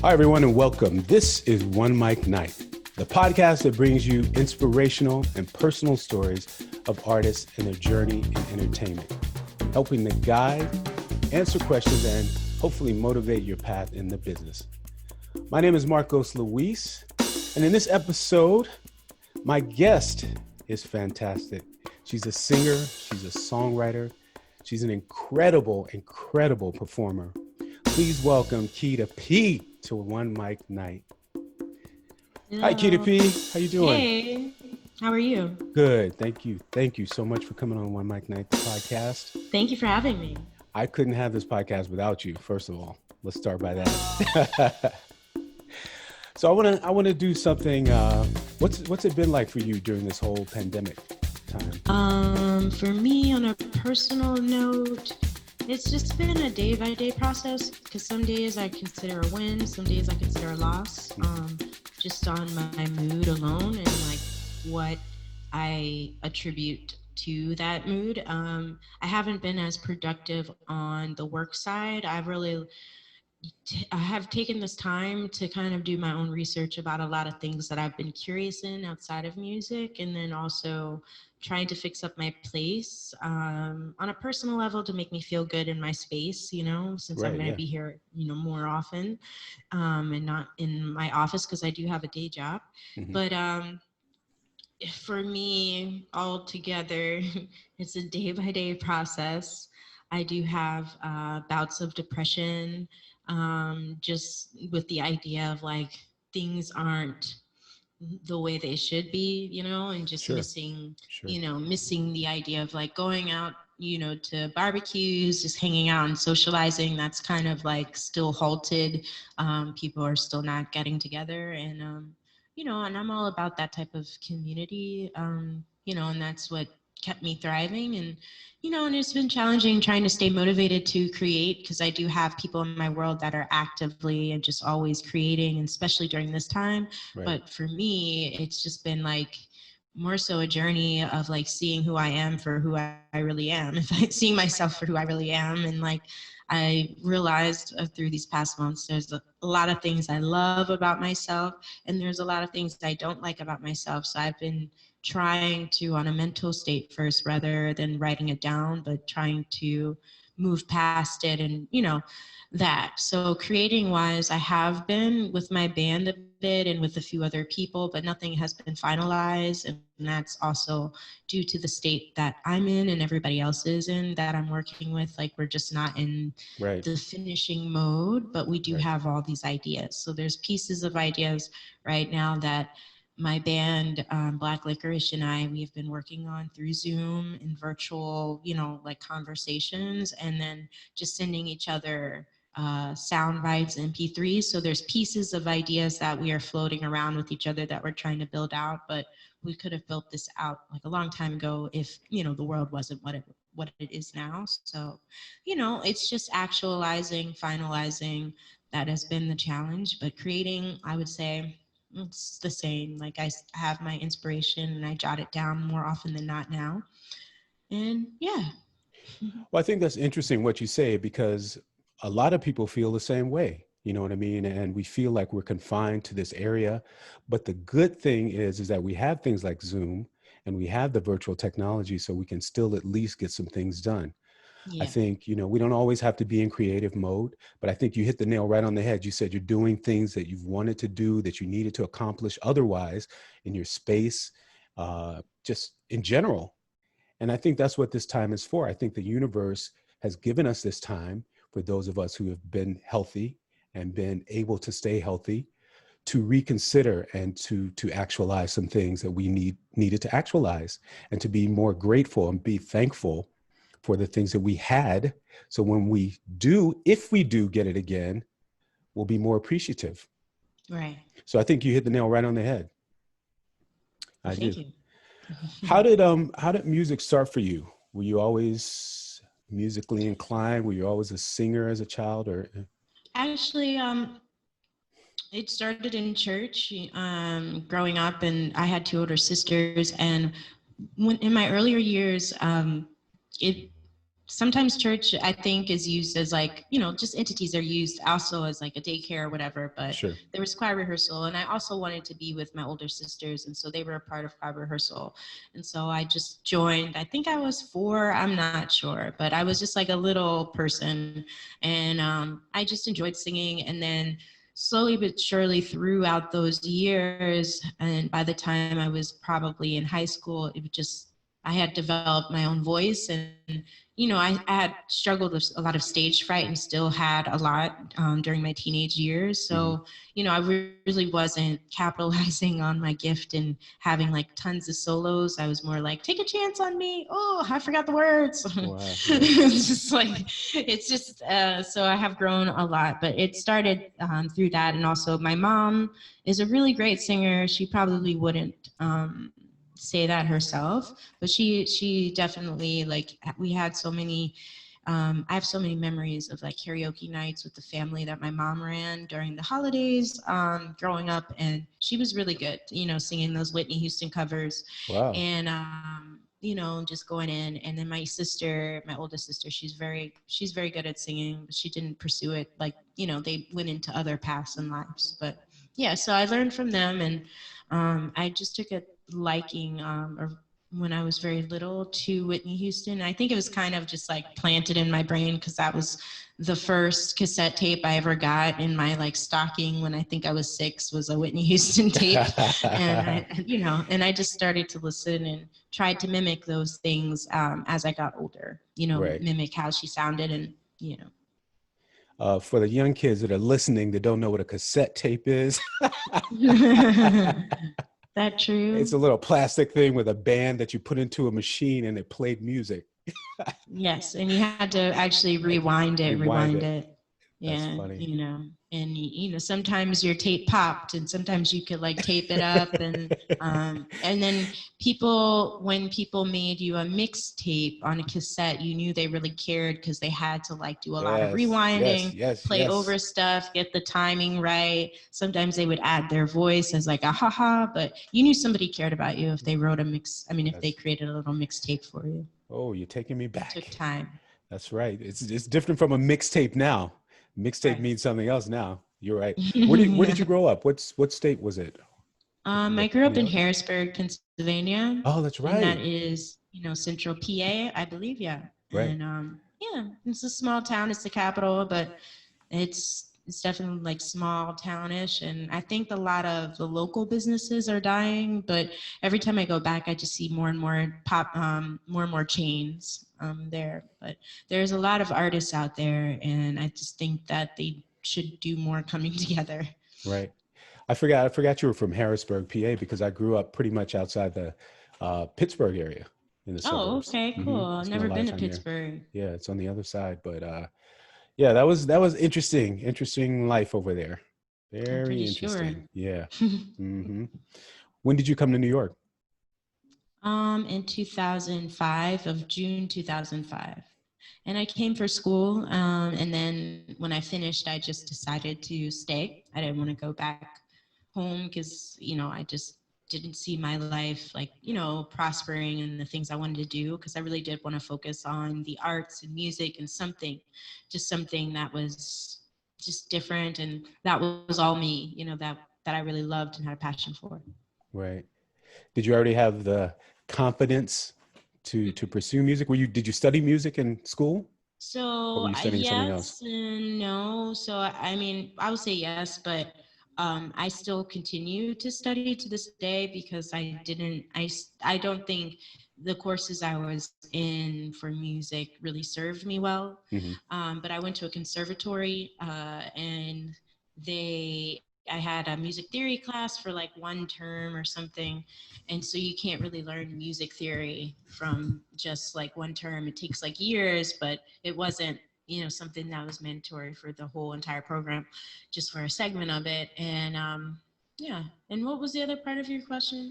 Hi, everyone, and welcome. This is OneMicNite, the podcast that brings you inspirational and personal stories of artists and their journey in entertainment, helping to guide, answer questions, and hopefully motivate your path in the business. My name is Marcos Luis, and in this episode, my guest is fantastic. She's a singer, she's a songwriter, she's an incredible performer. Please welcome Kita P to OneMicNite. Hi, Kita P. How you doing? Hey, how are you? Good. Thank you. Thank you so much for coming on OneMicNite podcast. Thank you for having me. I couldn't have this podcast without you, first of all. Let's start by that. So I want to do something. What's it been like for you during this whole pandemic time? For me, on a personal note, it's just been a day-by-day process because some days I consider a win, some days I consider a loss, just on my mood alone and like what I attribute to that mood. I haven't been as productive on the work side. I have taken this time to kind of do my own research about a lot of things that I've been curious in outside of music, and then also trying to fix up my place on a personal level to make me feel good in my space, since I'm going to be here, more often and not in my office because I do have a day job. Mm-hmm. But for me, altogether, it's a day-by-day process. I do have bouts of depression, just with the idea of like things aren't the way they should be, and just missing the idea of like going out, to barbecues, just hanging out and socializing. That's kind of like still halted. People are still not getting together, and and I'm all about that type of community, and that's what kept me thriving. And and it's been challenging trying to stay motivated to create, because I do have people in my world that are actively and just always creating, and especially during this time. Right. But for me, it's just been like more so a journey of like seeing who I am for who I really am, seeing myself for who I really am. And like I realized through these past months, there's a lot of things I love about myself, and there's a lot of things I don't like about myself. So I've been trying to, on a mental state first, rather than writing it down, but trying to move past it and, that. So creating wise, I have been with my band a bit and with a few other people, but nothing has been finalized. And that's also due to the state that I'm in and everybody else is in that I'm working with. Like we're just not in the finishing mode, but we do have all these ideas. So there's pieces of ideas right now that my band, Black Licorice, and we've been working on through Zoom and virtual, like conversations, and then just sending each other sound bites, MP3s. So there's pieces of ideas that we are floating around with each other that we're trying to build out, but we could have built this out like a long time ago if, the world wasn't what it is now. So, it's just actualizing, finalizing. That has been the challenge, but creating, I would say, it's the same. Like I have my inspiration and I jot it down more often than not now. And yeah. Well, I think that's interesting what you say, because a lot of people feel the same way. You know what I mean? And we feel like we're confined to this area. But the good thing is that we have things like Zoom and we have the virtual technology, so we can still at least get some things done. Yeah. I think, we don't always have to be in creative mode, but I think you hit the nail right on the head. You said you're doing things that you've wanted to do, that you needed to accomplish otherwise in your space, just in general. And I think that's what this time is for. I think the universe has given us this time for those of us who have been healthy and been able to stay healthy, to reconsider and to actualize some things that we needed to actualize, and to be more grateful and be thankful for the things that we had. So when if we do get it again, we'll be more appreciative. Right. So I think you hit the nail right on the head. Thank you. How did music start for you? Were you always musically inclined? Were you always a singer as a child, or? Actually, it started in church, growing up, and I had two older sisters. And in my earlier years, it sometimes church, I think, is used as like, just entities are used also as like a daycare or whatever, but Sure. there was choir rehearsal, and I also wanted to be with my older sisters, and so they were a part of choir rehearsal. And so I just joined. I think I was 4, I'm not sure, but I was just like a little person, and I just enjoyed singing. And then slowly but surely throughout those years, and by the time I was probably in high school, I had developed my own voice. And I had struggled with a lot of stage fright, and still had a lot during my teenage years. Hmm. So I really wasn't capitalizing on my gift and having like tons of solos. I was more like, take a chance on me, oh, I forgot the words. Wow. Yeah. It's just like, so I have grown a lot, but it started through that. And also my mom is a really great singer. She probably wouldn't say that herself, but she definitely, like, we had so many I have so many memories of like karaoke nights with the family that my mom ran during the holidays growing up, and she was really good, singing those Whitney Houston covers. Wow. And just going in. And then my sister, my oldest sister, she's very good at singing, but she didn't pursue it. Like, they went into other paths in lives. But yeah, so I learned from them. And I just took a liking, or when I was very little, to Whitney Houston. I think it was kind of just like planted in my brain because that was the first cassette tape I ever got in my like stocking when I think I was 6, was a Whitney Houston tape. And I just started to listen and tried to mimic those things as I got older, Right. mimic how she sounded. And For the young kids that are listening that don't know what a cassette tape is, that true? it's a little plastic thing with a band that you put into a machine and it played music. Yes, and you had to actually rewind it, Rewind rewind it. it. That's Yeah, funny. and sometimes your tape popped, and sometimes you could like tape it up, and then when people made you a mixtape on a cassette, you knew they really cared because they had to like do a lot of Yes, yes, rewinding, yes, play yes. over stuff, get the timing right. Sometimes they would add their voice as like a ha, but you knew somebody cared about you if they wrote a mix. I mean, if they That's, created a little mixtape for you. oh, you're taking me It took back. time. That's right. It's different from a mixtape now. Mixtape Right. means something else now. You're right. Where did Yeah. you grow up? What state was it? I grew New up in York? Harrisburg, Pennsylvania, Oh, that's and that right. is, central PA, I believe. Yeah. Right. And yeah, it's a small town. It's the capital, but it's definitely like small townish. And I think a lot of the local businesses are dying, but every time I go back, I just see more and more more and more chains there. But there's a lot of artists out there, and I just think that they should do more coming together. Right. I forgot you were from Harrisburg, PA, because I grew up pretty much outside the Pittsburgh area in the Oh, suburbs. okay, cool. I've Spent a never lot of been to time there. Pittsburgh. Yeah, it's on the other side, but yeah, that was interesting life over there. I'm Very pretty sure. interesting. Yeah. Hmm. When did you come to New York? In 2005, of June 2005. And I came for school. And then when I finished, I just decided to stay. I didn't want to go back home because, I just didn't see my life like, prospering in the things I wanted to do, because I really did want to focus on the arts and music and something that was just different. And that was all me, that I really loved and had a passion for. Right. Did you already have the confidence to pursue music? Did you study music in school, or were So you studying something else? yes and no. So I mean, I would say yes, but I still continue to study to this day because I didn't. I don't think the courses I was in for music really served me well. Hmm. But I went to a conservatory, and I had a music theory class for like one term or something, and so you can't really learn music theory from just like one term. It takes like years, but it wasn't, something that was mandatory for the whole entire program, just for a segment of it. And yeah. And what was the other part of your question?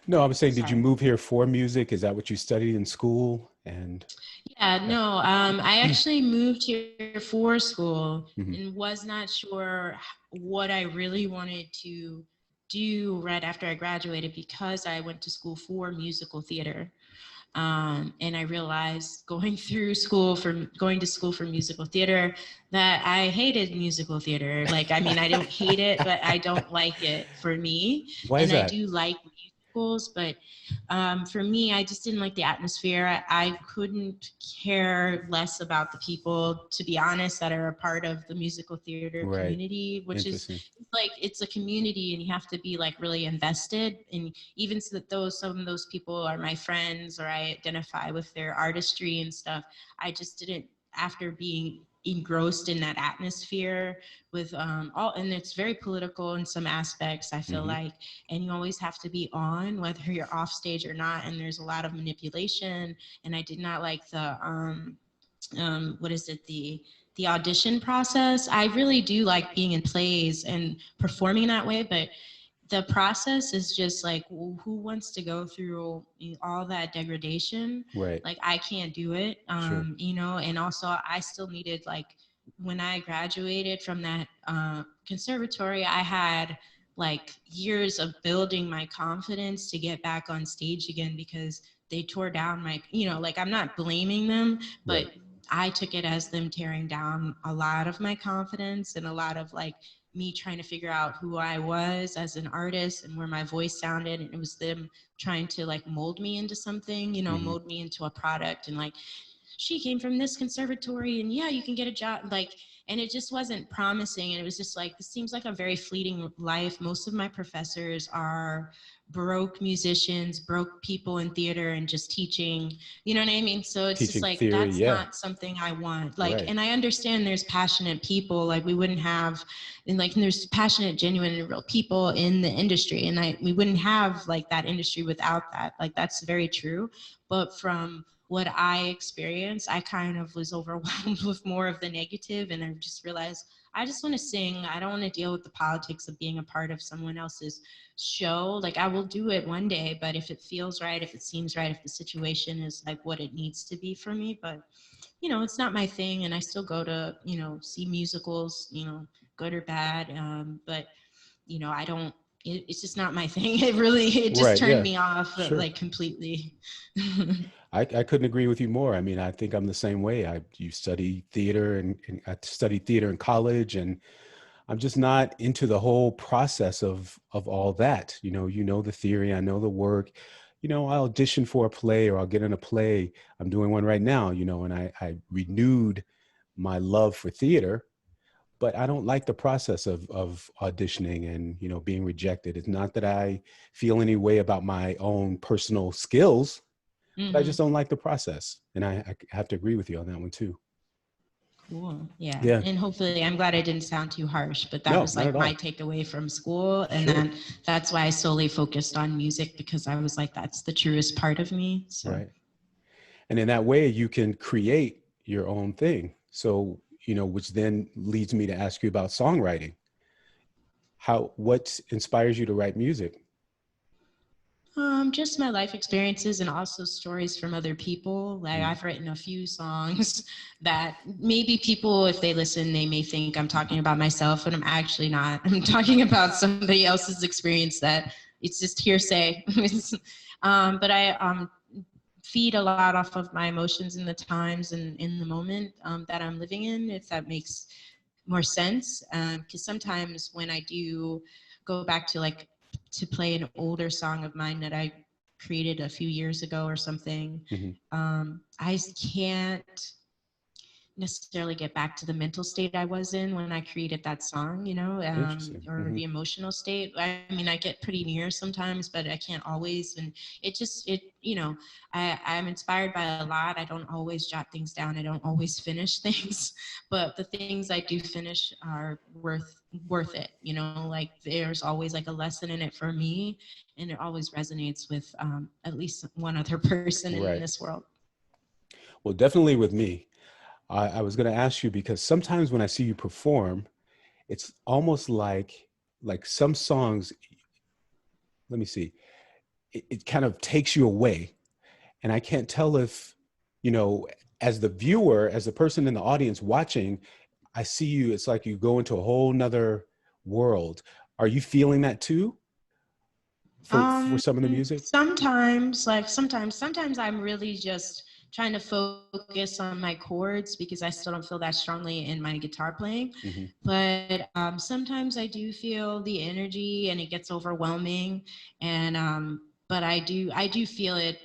No, I was saying, did you Sorry. move here for music? Is that what you studied in school? And Yeah, no, I actually moved here for school Mhm. and was not sure what I really wanted to do right after I graduated, because I went to school for musical theater. And I realized going to school for musical theater that I hated musical theater. Like, I mean, I don't hate it, but I don't like it for me. Why is And I that? do like musicals, but for me, I just didn't like the atmosphere. I couldn't care less about the people, to be honest, that are a part of the musical theater Right. community, which is Interesting. like, it's a community and you have to be like really invested. And even so that some of those people are my friends, or I identify with their artistry and stuff, I just didn't, after being engrossed in that atmosphere with all, and it's very political in some aspects, I feel Mm-hmm. like, and you always have to be on whether you're off stage or not, and there's a lot of manipulation. And I did not like the what is it, the audition process. I really do like being in plays and performing that way, but the process is just like, who wants to go through all that degradation? Right. Like, I can't do it. Sure. And also I still needed, like, when I graduated from that conservatory, I had like years of building my confidence to get back on stage again, because they tore down my, like, I'm not blaming them, but Right. I took it as them tearing down a lot of my confidence and a lot of like me trying to figure out who I was as an artist and where my voice sounded. And it was them trying to like mold me into something, Mm-hmm. mold me into a product. And like, she came from this conservatory and yeah, you can get a job. Like, and it just wasn't promising. And it was just like, this seems like a very fleeting life. Most of my professors are broke musicians, broke people in theater and just teaching, you know what I mean? So it's just Teaching like, theory. that's Yeah. not something I want. Like, Right. and I understand there's passionate people, like we wouldn't have, and there's passionate, genuine, and real people in the industry. And we wouldn't have like that industry without that. Like, that's very true. But from what I experienced, I kind of was overwhelmed with more of the negative, and I just realized I just want to sing. I don't want to deal with the politics of being a part of someone else's show. Like, I will do it one day, but if it feels right, if it seems right, if the situation is like what it needs to be for me. But it's not my thing, and I still go to see musicals, good or bad. But I don't. It's just not my thing. It just Right. turned Yeah. me off Sure. like completely. I couldn't agree with you more. I mean, I think I'm the same way. You study theater and I studied theater in college, and I'm just not into the whole process of all that. The theory, I know the work. I audition for a play or I'll get in a play. I'm doing one right now, and I renewed my love for theater, but I don't like the process of auditioning and, being rejected. It's not that I feel any way about my own personal skills, but I just Hmm. don't like the process. And I have to agree with you on that one too. Cool. Yeah. Yeah. And hopefully, I'm glad I didn't sound too harsh, but that No, was not at like my all. takeaway from school. And Sure. then that's why I solely focused on music, because I was like, that's the truest part of me. So, Right. And in that way, you can create your own thing. So, which then leads me to ask you about songwriting. What inspires you to write music? just my life experiences and also stories from other people. Like, Mm. I've written a few songs that maybe people, if they listen, they may think I'm talking about myself, but I'm actually not. I'm talking about somebody else's experience that it's just hearsay. But I feed a lot off of my emotions in the times and in the moment that I'm living in, if that makes more sense. Because sometimes when I do go back to like to play an older song of mine that I created a few years ago or something, Hmm. I can't necessarily get back to the mental state I was in when I created that song, Interesting. or Hmm. the emotional state. I mean, I get pretty near sometimes, but I can't always. And I'm inspired by a lot. I don't always jot things down. I don't always finish things, but the things I do finish are worth it. Like, there's always like a lesson in it for me, and it always resonates with at least one other person in Right. this world. Well, definitely with me. I was going to ask you because sometimes when I see you perform, it's almost like some songs, let me see, it kind of takes you away. And I can't tell if, you know, as the viewer, as the person in the audience watching, I see you, it's like you go into a whole nother world. Are you feeling that too? for some of the music? Sometimes I'm really just trying to focus on my chords because I still don't feel that strongly in my guitar playing. Mm-hmm. But sometimes I do feel the energy and it gets overwhelming. And but I do feel it,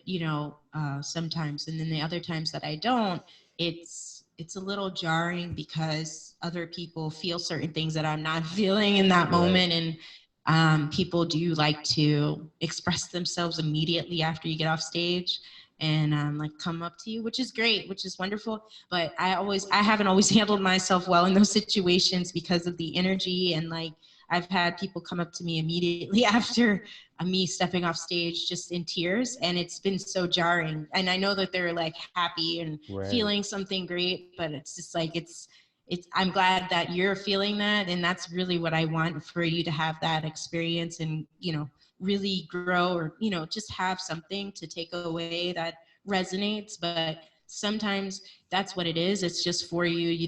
sometimes. And then the other times that I don't, it's a little jarring because other people feel certain things that I'm not feeling in that moment. And people do like to express themselves immediately after you get off stage and like come up to you, which is great, which is wonderful. But I haven't always handled myself well in those situations because of the energy. And like, I've had people come up to me immediately after me stepping off stage just in tears. And it's been so jarring. And I know that they're like happy and feeling something great, but it's just like, I'm glad that you're feeling that. And that's really what I want for you to have that experience and, really grow or, just have something to take away that resonates. But sometimes that's what it is. It's just for you. You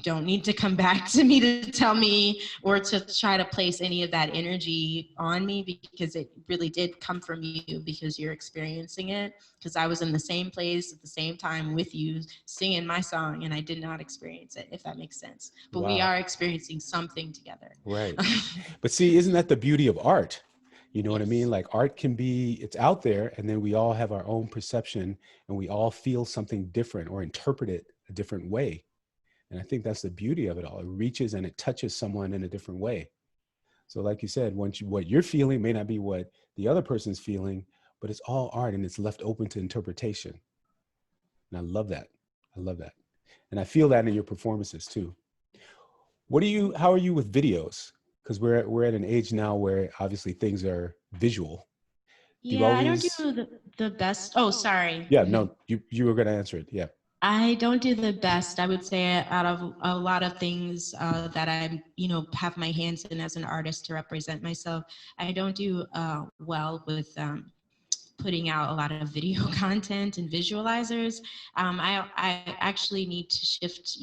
don't need to come back to me to tell me or to try to place any of that energy on me, because it really did come from you because you're experiencing it. Because I was in the same place at the same time with you singing my song and I did not experience it, if that makes sense. But we are experiencing something together. Right. But see, isn't that the beauty of art? You know what I mean? Like art can be, it's out there and then we all have our own perception and we all feel something different or interpret it a different way. And I think that's the beauty of it all. It reaches and it touches someone in a different way. So like you said, what you're feeling may not be what the other person's feeling, but it's all art and it's left open to interpretation. And I love that. I love that. And I feel that in your performances too. How are you with videos? Because we're at an age now where obviously things are visual. I don't do the best. Oh, sorry. Yeah, no, you were going to answer it. Yeah. I don't do the best, I would say, out of a lot of things that I, have my hands in as an artist to represent myself. I don't do well with putting out a lot of video content and visualizers. I actually need to shift,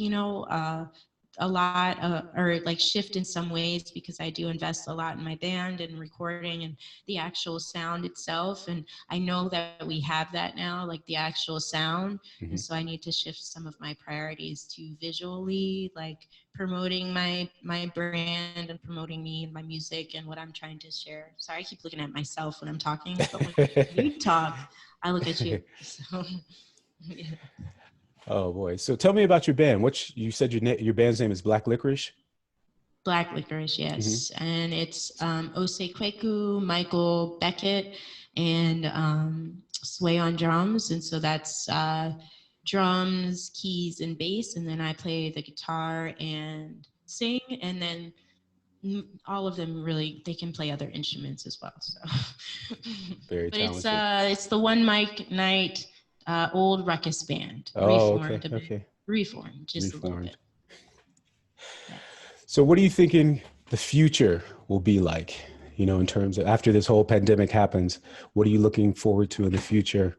a lot or like shift in some ways, because I do invest a lot in my band and recording and the actual sound itself. And I know that we have that now, like the actual sound. Mm-hmm. And so I need to shift some of my priorities to visually, like promoting my brand and promoting me and my music and what I'm trying to share. Sorry, I keep looking at myself when I'm talking, but when you talk, I look at you. So, yeah. Oh boy. So tell me about your band. You said your band's name is Black Licorice? Black Licorice, yes. Mm-hmm. And it's Osei Kweku, Michael Beckett, and Sway on drums. And so that's drums, keys, and bass. And then I play the guitar and sing. And then all of them really, they can play other instruments as well. So very talented. But it's the OneMicNite old ruckus band. Oh, reformed okay. Okay. Reformed just a little bit. Yeah. So what are you thinking the future will be like, in terms of after this whole pandemic happens? What are you looking forward to in the future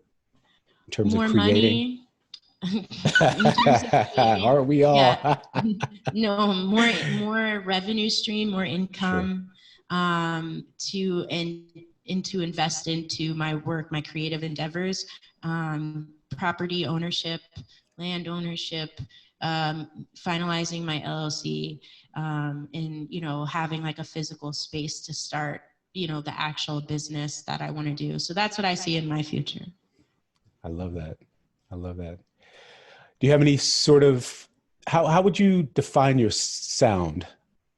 in terms of creating? Are we all? Yeah. No, more revenue stream, more income, sure. To invest into my work, my creative endeavors, property ownership, land ownership, finalizing my LLC, and having like a physical space to start, the actual business that I want to do. So that's what I see in my future. I love that. I love that. Do you have any sort of, how would you define your sound?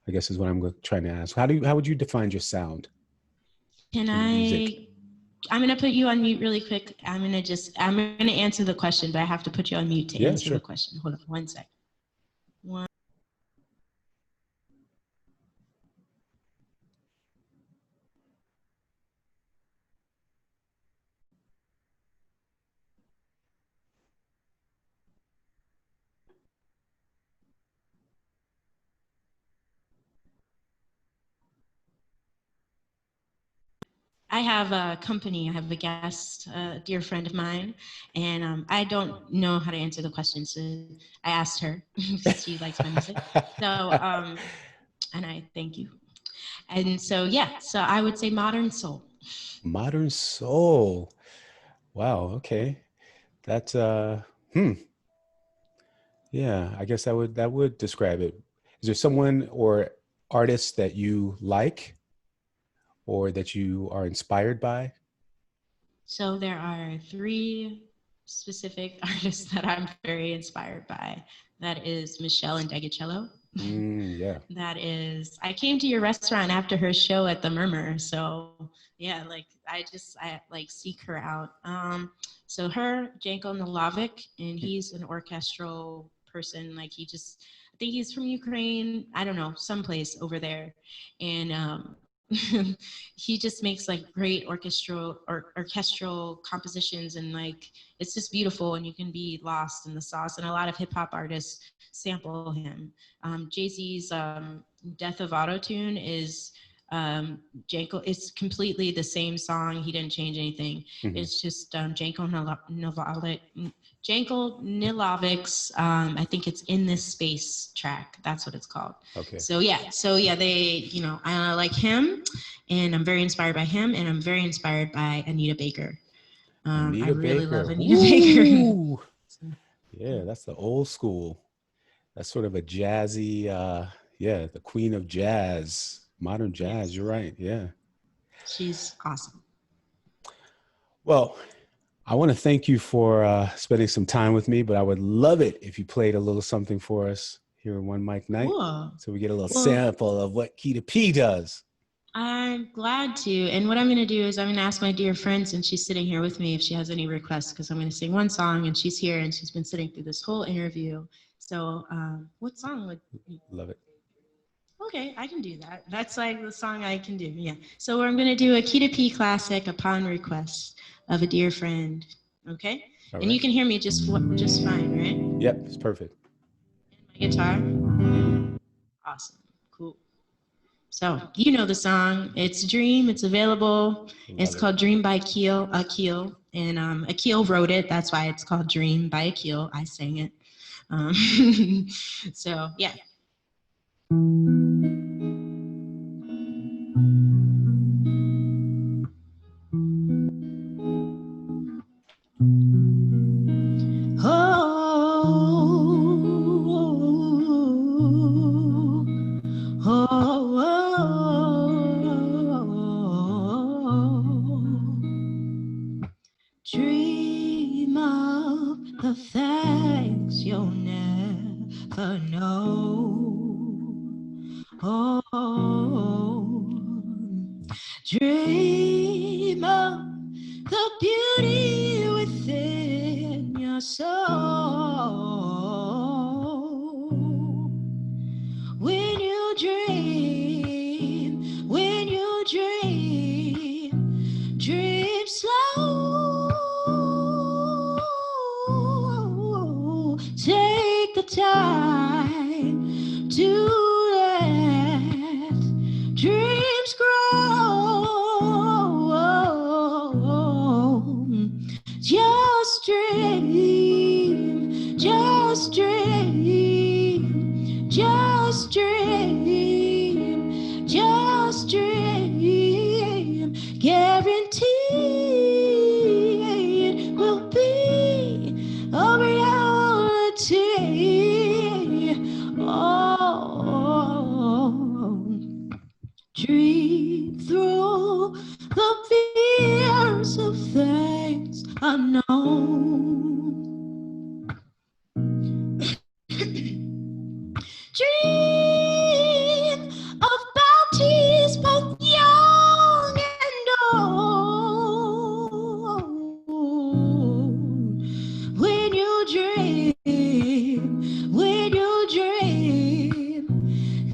I guess is what I'm trying to ask. How would you define your sound? I'm going to put you on mute really quick. I'm going to answer the question, but I have to put you on mute to answer the question. Hold on 1 sec. I have a company. I have a guest, a dear friend of mine, and I don't know how to answer the question. So I asked her because she likes my music. So, and I thank you. And so, so I would say modern soul. Modern soul. Wow. Okay. That's yeah, I guess that would describe it. Is there someone or artist that you like or that you are inspired by? So there are three specific artists that I'm very inspired by. That is Michelle and Degacello. Yeah. That is, I came to your restaurant after her show at the Murmur. So yeah, like I like seek her out. So her, Janko Milovic, and he's an orchestral person. Like I think he's from Ukraine. I don't know, someplace over there. And he just makes like great orchestral compositions, and like it's just beautiful, and you can be lost in the sauce. And a lot of hip hop artists sample him. Jay-Z's Death of Autotune is Janko. It's completely the same song. He didn't change anything. Mm-hmm. It's just Janko Nilovic's, I think it's In This Space track. That's what it's called. Okay. So yeah, I like him, and I'm very inspired by him, and I'm very inspired by Anita Baker. Anita I really Baker. love Anita Baker. Yeah, that's the old school. That's sort of a jazzy, yeah, the queen of jazz, modern jazz. Yes. You're right. Yeah. She's awesome. Well, I want to thank you for spending some time with me, but I would love it if you played a little something for us here in One Mic Night. Cool. So we get a little sample of what Kita P does. I'm glad to. And what I'm going to do is I'm going to ask my dear friend, since she's sitting here with me, if she has any requests, because I'm going to sing one song, and she's here, and she's been sitting through this whole interview. So what song would you? Love it. Okay, I can do that. That's like the song I can do. Yeah. So I'm going to do a Kita P classic upon request of a dear friend. Okay? All and right. you can hear me just fine, right? Yep, it's perfect. And my guitar. Awesome. Cool. So you know the song. It's Dream. It's available. It's called Dream by Akil. And Akil wrote it. That's why it's called Dream by Akil. I sang it. So yeah. Dream of the things you'll never know. Dream of the beauty within your soul. When you dream, dream slow. Take the time to let dreams grow. Just dream, just dream, just dream, just dream. Guaranteed will be a reality. Dream through the fears of things unknown. Dream of bounties both young and old. When you dream,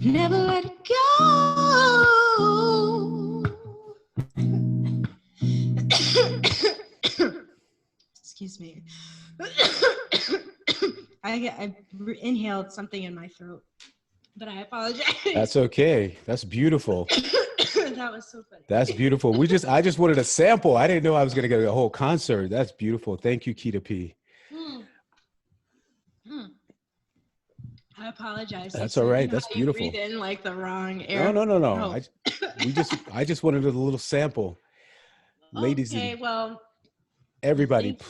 never let it go. Excuse me. I inhaled something in my throat, but I apologize. That's okay. That's beautiful. That was so funny. That's beautiful. I just wanted a sample. I didn't know I was going to get a whole concert. That's beautiful. Thank you, Kita P. I apologize. That's all right. That's beautiful. You breathe in like the wrong air. No. I just wanted a little sample. Ladies Okay, and well, everybody, thank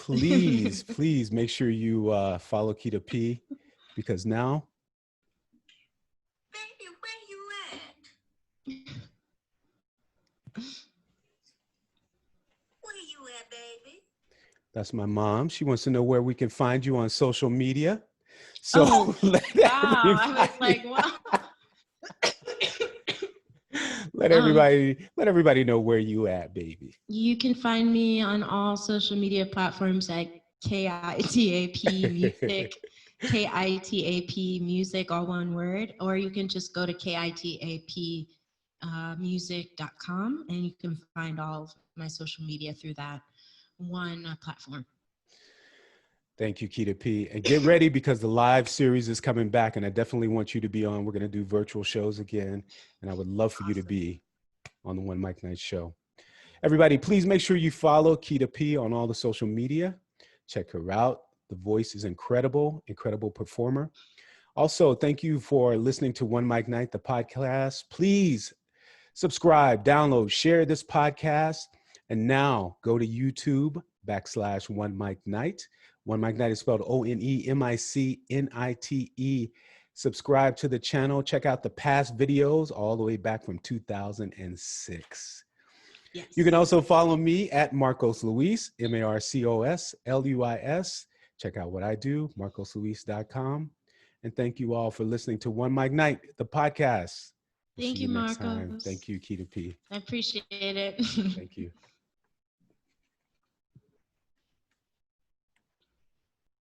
please make sure you follow Kita P, because now, Baby, where you at? Where you at, baby? that's my mom. She wants to know where we can find you on social media. So Oh, let wow. I was like, everybody, wow. let everybody know where you at, baby. You can find me on all social media platforms at KITAP Music, KITAP Music, all one word, or you can just go to KITAP music.com and you can find all of my social media through that one platform. Thank you, Kita P. And get ready, because the live series is coming back, and I definitely want you to be on. We're going to do virtual shows again, and I would love for you to be on the OneMicNite show. Everybody, please make sure you follow Kita P on all the social media. Check her out. The voice is incredible, incredible performer. Also, thank you for listening to OneMicNite, the podcast. Please subscribe, download, share this podcast. And now go to YouTube /OneMicNite. OneMicNite is spelled OneMicNite. Subscribe to the channel. Check out the past videos all the way back from 2006. Yes. You can also follow me at Marcos Luis, MarcosLuis. Check out what I do, marcosluis.com. And thank you all for listening to OneMicNite, the podcast. Thank See you, next time. Marcos. Thank you, Kita P. I appreciate it. Thank you.